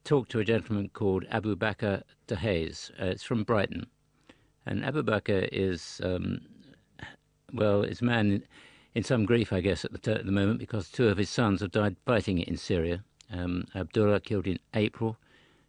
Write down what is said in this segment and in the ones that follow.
talked to a gentleman called Abu Bakr Dahez. It's from Brighton. And Abu Bakr is, is a man in some grief, I guess, at the moment, because two of his sons have died fighting it in Syria. Abdullah killed in April.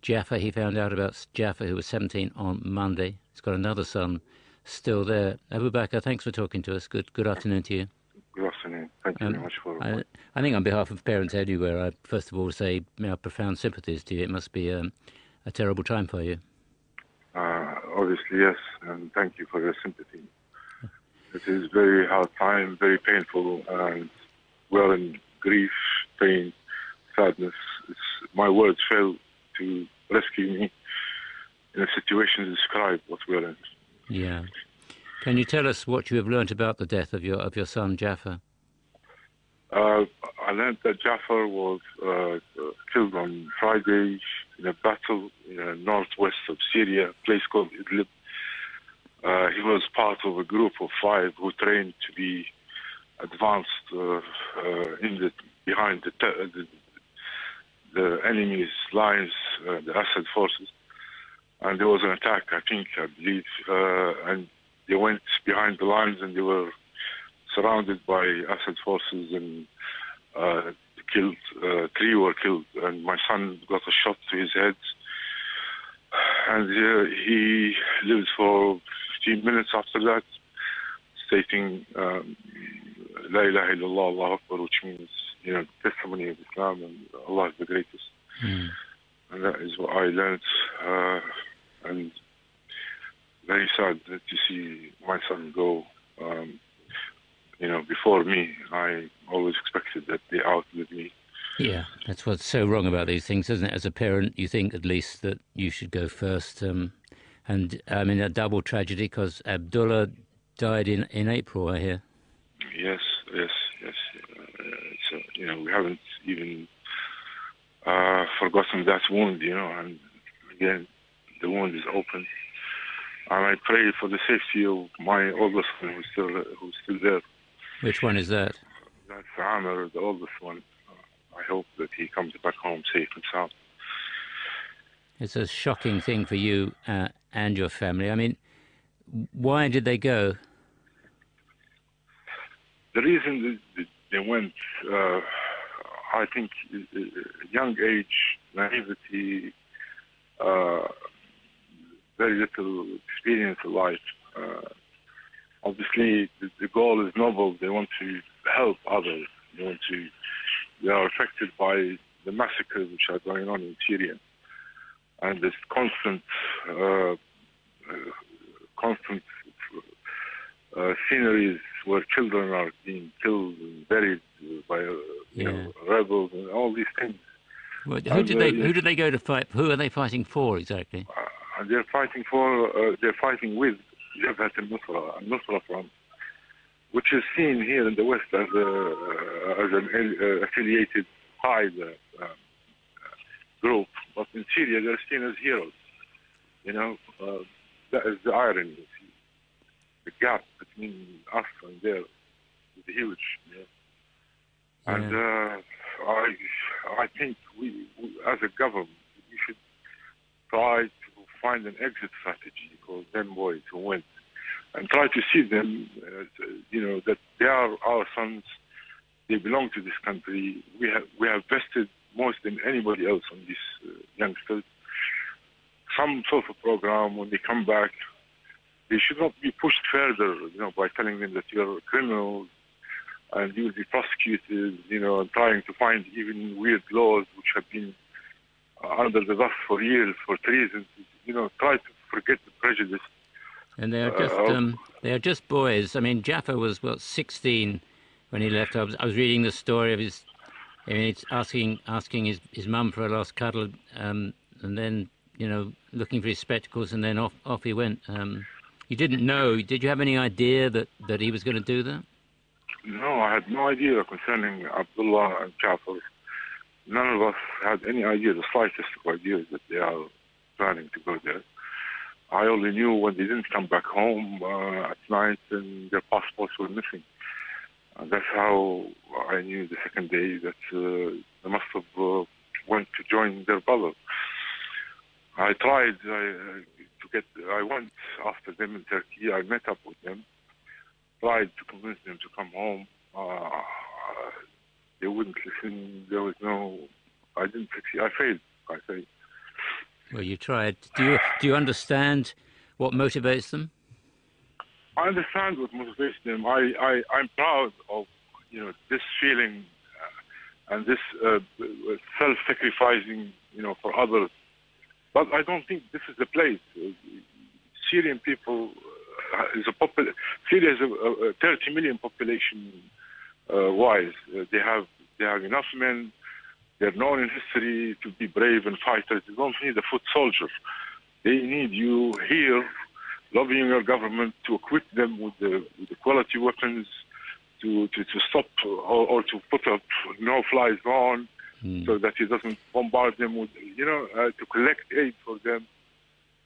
Jaffa, he found out about Jaffa, who was 17 on Monday. He's got another son still there. Abu Bakr, thanks for talking to us. Good afternoon to you. Good afternoon. Thank you very much for... I think on behalf of parents everywhere, I first of all say our profound sympathies to you. It must be a terrible time for you. Obviously, yes, and thank you for your sympathy. It is very hard time, very painful, and we're in grief, pain, sadness. My words fail to rescue me in a situation to describe what we're in. Yeah. Can you tell us what you have learnt about the death of your son Jaffa? I learned that Jaffa was killed on Friday in a battle in the northwest of Syria, a place called Idlib. He was part of a group of 5 who trained to be advanced behind the enemy's lines, the Assad forces. And there was an attack, I believe, and they went behind the lines and they were surrounded by Assad forces and killed. 3 were killed, and my son got a shot to his head. And he lived for 15 minutes after that, stating La ilaha illallah, Allah Akbar, which means, testimony of Islam and Allah is the greatest. Mm. And that is what I learned. And very sad to see my son go. Before me, I always expected that they outlived me. Yeah, that's what's so wrong about these things, isn't it? As a parent, you think at least that you should go first. And I mean, a double tragedy because Abdullah died in April, I hear. Yes. We haven't even forgotten that wound, and again, the wound is open. And I pray for the safety of my oldest son who's still there. Which one is that? That's Amr, the oldest one. I hope that he comes back home safe and sound. It's a shocking thing for you and your family. I mean, why did they go? The reason that they went, I think, young age, naivety, very little experience of life. Obviously, the goal is noble. They want to help others. They are affected by the massacres which are going on in Syria, and this constant sceneries where children are being killed and buried by rebels and all these things. Well, who did they go to fight? Who are they fighting for exactly? They're fighting with Jabhat al-Nusra Front, which is seen here in the West as an affiliated side group, but in Syria they're seen as heroes. That is the irony. The gap between us and there is huge. Yeah. And I think we, as a government, we should try to find an exit strategy for them boys who went, and try to see them, that they are our sons. They belong to this country. We have vested most than anybody else on these youngsters. Some sort of program when they come back. They should not be pushed further, by telling them that you're criminals and you will be prosecuted, and trying to find even weird laws which have been under the dust for years for treason. Try to forget the prejudice. And they are just boys. I mean, Jaffa was 16 when he left. I was reading the story of his. I mean, it's asking his mum for a last cuddle, and then looking for his spectacles, and then off he went. You didn't know? Did you have any idea that he was going to do that? No, I had no idea concerning Abdullah and Jaffa. None of us had any idea, the slightest idea, that they are planning to go there. I only knew when they didn't come back home at night and their passports were missing. And that's how I knew the second day that they must have went to join their brother. I tried to get. I went after them in Turkey. I met up with them. Tried to convince them to come home. They wouldn't listen. There was no. I didn't succeed. I failed. I say. Well, you tried. Do you understand what motivates them? I understand what motivates them. I'm proud of this feeling and this self-sacrificing for others. But I don't think this is the place. Syrian people Syria is a 30 million population wise. They have enough men. They're known in history to be brave and fighters. They don't need a foot soldier. They need you here, lobbying your government to equip them with the quality weapons to stop or to put up no-fly zone so that he doesn't bombard them with, to collect aid for them,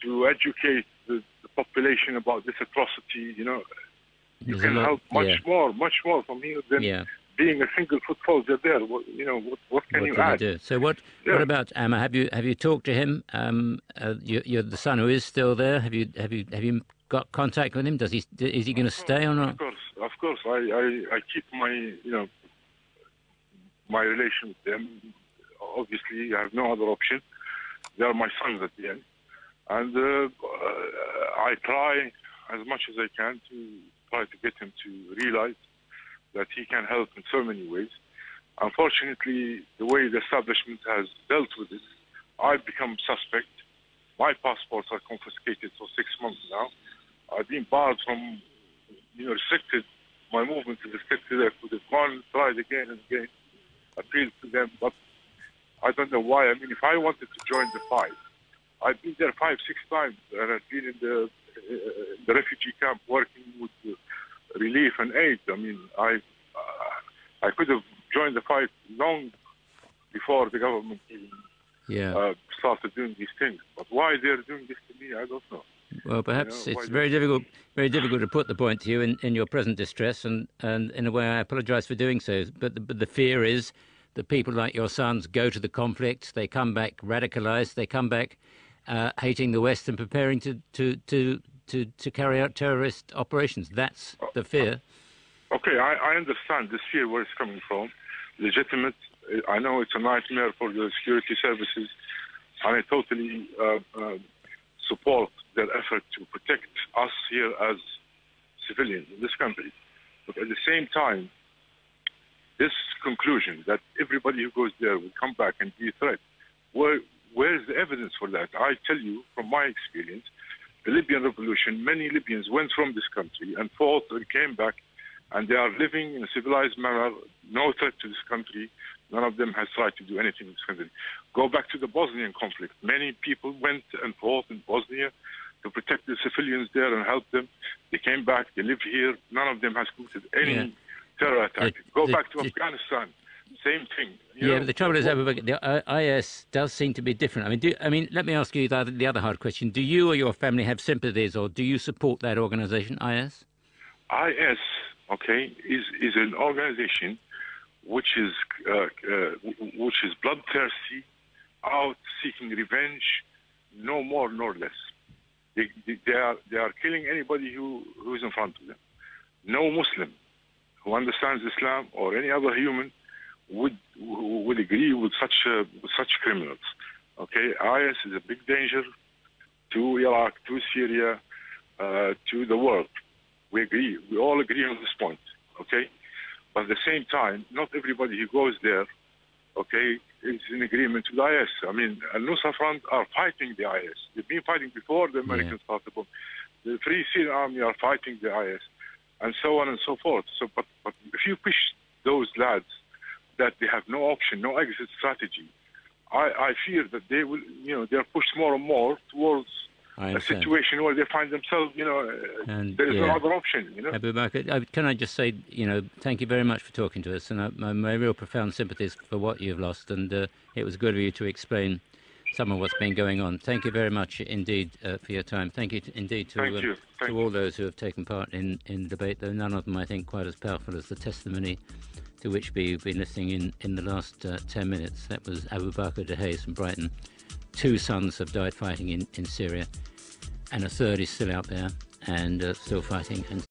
to educate the population about this atrocity. You can help much more from here than being a single foot soldier there. What can you add? Do? So what about Amma? Have you talked to him? You're the son who is still there. Have you got contact with him? Is he going to stay or not? Of course. I keep my my relation with them. Obviously, I have no other option. They are my sons at the end, and I try as much as I can to get him to realize that he can help in so many ways. Unfortunately, the way the establishment has dealt with this, I've become suspect. My passports are confiscated for 6 months now. I've been barred from, restricted. My movement is restricted. I could have gone, tried again and again, appealed to them, but I don't know why. I mean, if I wanted to join the fight, I've been there 5-6 times, and I've been in the refugee camp working with relief and aid. I mean, I could have joined the fight long before the government even started doing these things. But why they're doing this to me, I don't know. Well, perhaps it's very difficult to put the point to you in your present distress, and in a way I apologise for doing so. But the fear is that people like your sons go to the conflict, they come back radicalised, they come back hating the West and preparing to carry out terrorist operations. That's the fear. Okay, I understand this fear, where it's coming from. Legitimate. I know it's a nightmare for the security services, and I totally support their effort to protect us here as civilians in this country. But at the same time, this conclusion that everybody who goes there will come back and be a threat, where's the evidence for that? I tell you, from my experience, the Libyan revolution, many Libyans went from this country and fought and came back, and they are living in a civilized manner, no threat to this country. None of them has tried to do anything in this country. Go back to the Bosnian conflict. Many people went and fought in Bosnia to protect the civilians there and help them. They came back, they live here. None of them has committed any terror attack. Go back to Afghanistan. Same thing. But the trouble is, the IS does seem to be different. Let me ask you the other hard question. Do you or your family have sympathies, or do you support that organization, IS? IS, is an organization which is bloodthirsty, out seeking revenge, no more nor less. They are killing anybody who is in front of them. No Muslim who understands Islam or any other human would agree with such criminals. IS is a big danger to Iraq, to Syria, to the world. We agree. We all agree on this point. But at the same time, not everybody who goes there, is in agreement with IS. I mean, Al-Nusra Front are fighting the IS. They've been fighting before the Americans started. The Free Syrian Army are fighting the IS, and so on and so forth. But if you push those lads that they have no option, no exit strategy, I fear that they will, they're pushed more and more towards a situation where they find themselves, there is no other option. Abu Bakr, can I just say, thank you very much for talking to us, and my real profound sympathies for what you've lost, and it was good of you to explain some of what's been going on. Thank you very much indeed for your time. Thank you indeed to all those who have taken part in the debate, though none of them, I think, quite as powerful as the testimony to which we've been listening in the last 10 minutes. That was Abu Bakr Dehaes from Brighton, two sons have died fighting in Syria, and a third is still out there and still fighting. And